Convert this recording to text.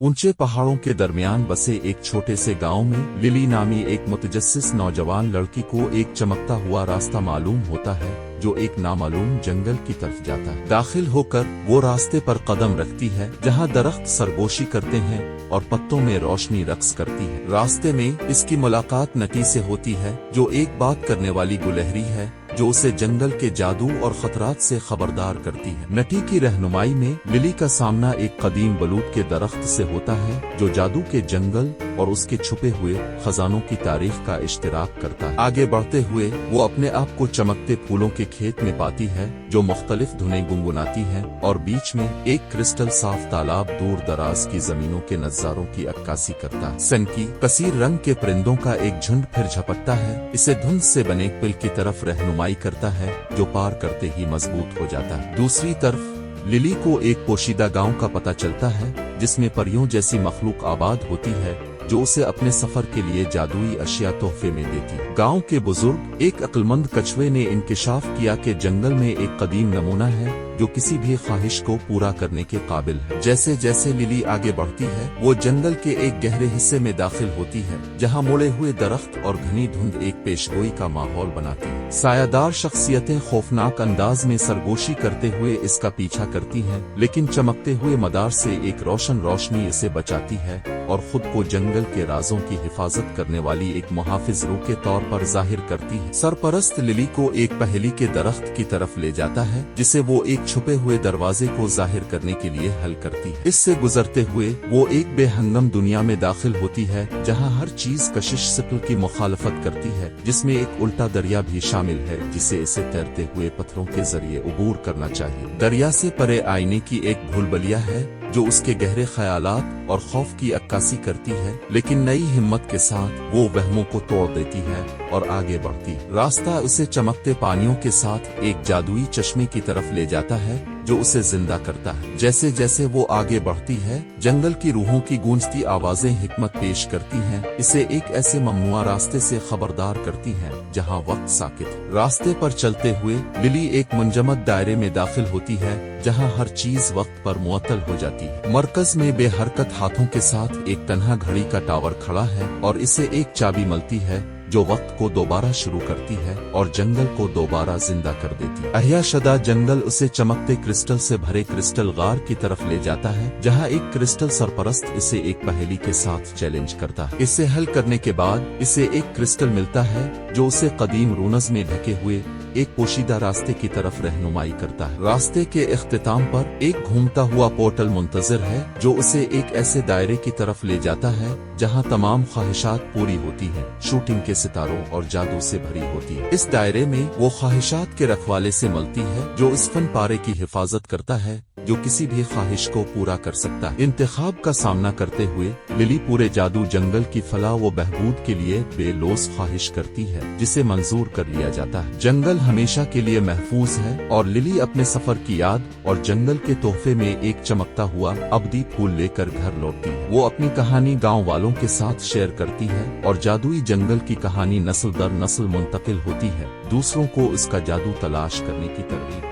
ऊंचे पहाड़ों के दरमियान बसे एक छोटे से गांव में लिली नामी एक मुतजस्सिस नौजवान लड़की को एक चमकता हुआ रास्ता मालूम होता है जो एक नामालूम जंगल की तरफ जाता है। दाखिल होकर वो रास्ते पर कदम रखती है जहां दरख्त सरगोशी करते हैं और पत्तों में रोशनी रक्स करती है। रास्ते में इसकी मुलाकात नटी से होती है जो एक बात करने वाली गुलहरी है जो उसे जंगल के जादू और खतरात से खबरदार करती है। नटी की रहनुमाई में लिली का सामना एक कदीम बलूत के दरख्त से होता है जो जादू के जंगल और उसके छुपे हुए खजानों की तारीख का इश्तिराक करता है। आगे बढ़ते हुए वो अपने आप को चमकते फूलों के खेत में पाती है जो मुख्तलिफ धुनें गुनगुनाती हैं और बीच में एक क्रिस्टल साफ तालाब दूर दराज की जमीनों के नजारों की अक्कासी करता है। सनकी कसीर रंग के परिंदों का एक झुंड फिर झपटता है, इसे धुंध से बने पिल की तरफ रहनुमाई करता है जो पार करते ही मजबूत हो जाता है। दूसरी तरफ लिली को एक पोशीदा गांव का पता चलता है जिसमें परियों जैसी मखलूक आबाद होती है जो उसे अपने सफर के लिए जादुई अशिया तोहफे में देती। गांव के बुजुर्ग एक अक्लमंद कछुए ने इंकिशाफ किया कि जंगल में एक कदीम नमूना है जो किसी भी ख्वाहिश को पूरा करने के काबिल है। जैसे जैसे लिली आगे बढ़ती है वो जंगल के एक गहरे हिस्से में दाखिल होती है जहां मुड़े हुए दरख्त और घनी धुंध एक पेशगोई का माहौल बनाती है। सायादार शख्सियतें खौफनाक अंदाज में सरगोशी करते हुए इसका पीछा करती हैं, लेकिन चमकते हुए मदार से एक रोशन रोशनी इसे बचाती है और खुद को जंगल के राजों की हिफाजत करने वाली एक मुहाफिज रूह के तौर पर जाहिर करती है। सरपरस्त लिली को एक पहेली के दरख्त की तरफ ले जाता है जिसे वो एक छुपे हुए दरवाजे को जाहिर करने के लिए हल करती है। इससे गुजरते हुए वो एक बेहंगम दुनिया में दाखिल होती है जहां हर चीज कशिश सिपल की मुखालफत करती है, जिसमें एक उल्टा दरिया भी शामिल है जिसे इसे तैरते हुए पत्थरों के जरिए उबूर करना चाहिए। दरिया से परे आईने की एक भूलभुलैया है जो उसके गहरे ख्यालात और खौफ की अक्कासी करती है, लेकिन नई हिम्मत के साथ वो वहमों को तोड़ देती है और आगे बढ़ती। रास्ता उसे चमकते पानियों के साथ एक जादुई चश्मे की तरफ ले जाता है जो उसे जिंदा करता है। जैसे जैसे वो आगे बढ़ती है जंगल की रूहों की गूंजती आवाजें हिकमत पेश करती हैं, इसे एक ऐसे ममनुआ रास्ते से खबरदार करती हैं जहां वक्त साकित है। रास्ते पर चलते हुए लिली एक मुंजमद दायरे में दाखिल होती है जहां हर चीज वक्त पर मुअत्तल हो जाती है। मरकज में बेहरकत हाथों के साथ एक तन्हा घड़ी का टावर खड़ा है और इसे एक चाबी मिलती है जो वक्त को दोबारा शुरू करती है और जंगल को दोबारा जिंदा कर देती है। अहिया शदा जंगल उसे चमकते क्रिस्टल से भरे क्रिस्टल गार की तरफ ले जाता है जहां एक क्रिस्टल सरपरस्त इसे एक पहेली के साथ चैलेंज करता है। इसे हल करने के बाद इसे एक क्रिस्टल मिलता है जो उसे कदीम रूनज में ढके हुए एक पोशीदा रास्ते की तरफ रहनुमाई करता है। रास्ते के इख्तिताम पर एक घूमता हुआ पोर्टल मुंतजिर है जो उसे एक ऐसे दायरे की तरफ ले जाता है जहां तमाम ख्वाहिशात पूरी होती हैं, शूटिंग के सितारों और जादू से भरी होती है। इस दायरे में वो ख्वाहिशात के रखवाले से मिलती है जो इस फन पारे की हिफाजत करता है जो किसी भी ख्वाहिश को पूरा कर सकता है। इंतखाब का सामना करते हुए लिली पूरे जादू जंगल की फलाह व बहबूद के लिए बेलोस ख्वाहिश करती है जिसे मंजूर कर लिया जाता है। जंगल हमेशा के लिए महफूज है और लिली अपने सफर की याद और जंगल के तोहफे में एक चमकता हुआ अबदी फूल लेकर घर लौटती है। वो अपनी कहानी गांव वालों के साथ शेयर करती है और जादुई जंगल की कहानी नस्ल दर नस्ल मुंतकिल होती है, दूसरों को इसका जादू तलाश करने की तरगीब